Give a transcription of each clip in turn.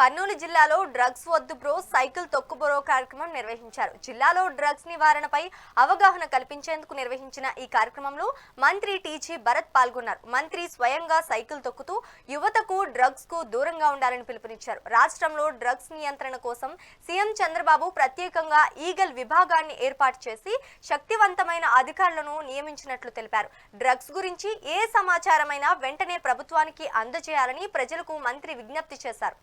కర్నూలు జిల్లాలో డ్రగ్స్ వద్దు bro cycle తొక్కు బ్రో కార్యక్రమం నిర్వహించారు. జిల్లాలో డ్రగ్స్ నివారణపై అవగాహన కల్పించేందుకు నిర్వహించిన ఈ కార్యక్రమంలో మంత్రి టీజీ భరత్ పాల్గొన్నారు. మంత్రి స్వయంగా సైకిల్ తొక్కుతూ యువతకు డ్రగ్స్ కు దూరంగా ఉండాలని పిలుపునిచ్చారు. రాష్ట్రంలో డ్రగ్స్ నియంత్రణ కోసం సీఎం చంద్రబాబు ప్రత్యేకంగా ఈగల్ విభాగాన్ని ఏర్పాటు చేసి శక్తివంతమైన అధికారులను నియమించినట్లు తెలిపారు. డ్రగ్స్ గురించి ఏ సమాచారమైనా వెంటనే ప్రభుత్వానికి అందజేయాలని ప్రజలకు మంత్రి విజ్ఞప్తి చేశారు.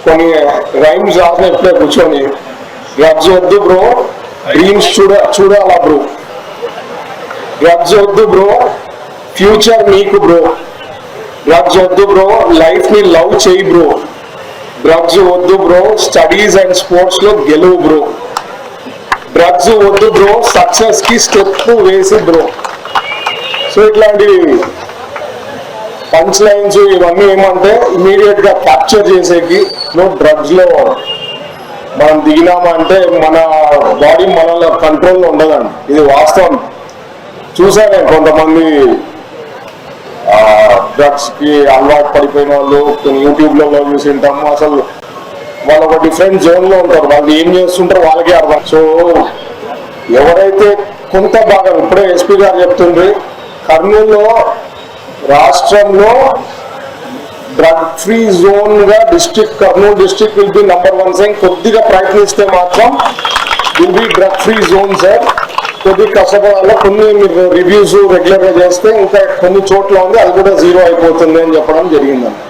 కొన్ని రైమ్స్ రాసిన ఇప్పుడే కూర్చొని డ్రగ్స్ వద్దు బ్రో డ్రీమ్స్ చూడాలా బ్రో, డ్రగ్స్ వద్దు బ్రో ఫ్యూచర్ నీకు బ్రో, డ్రగ్స్ వద్దు బ్రో లైఫ్ ని లవ్ చేయి బ్రో, డ్రగ్స్ వద్దు బ్రో స్టడీస్ అండ్ స్పోర్ట్స్ లో గెలువు బ్రో, డ్రగ్స్ వద్దు బ్రో సక్సెస్ కి స్టెప్ వేసి బ్రో. సో ఇట్లాంటివి పంచ్ లైన్స్ ఇవన్నీ ఏమంటే ఇమీడియట్ గా క్యాప్చర్ చేసేకి డ్రగ్స్ లో మనం దిగినామంటే మన బాడీ మనలో కంట్రోల్లో ఉండదండి. ఇది వాస్తవం. చూసాను నేను కొంతమంది డ్రగ్స్ కి అలవాటు పడిపోయిన వాళ్ళు కొన్ని యూట్యూబ్లలో చూసి ఉంటాము. అసలు వాళ్ళు ఒక డిఫరెంట్ జోన్ లో ఉంటారు. వాళ్ళు ఏం చేస్తుంటారో వాళ్ళకే అర్థం. సో ఎవరైతే కొంత భాగం ఇప్పుడే ఎస్పీ గారు చెప్తుండ్రి కర్నూలులో రాష్ట్రంలో డ్రగ్ ఫ్రీ జోన్ గా Kurnool district will be number 1 saying కొద్దిగా ప్రయత్నిస్తే మాత్రం will be drug free zone sir. కొద్దిగా కష్టపడాలి. కొన్ని మీరు రివ్యూస్ రెగ్యులర్ గా చేస్తే ఇంకా కొన్ని చోట్ల ఉంది అది కూడా 0 అయిపోతుంది అని చెప్పడం జరిగిందండి.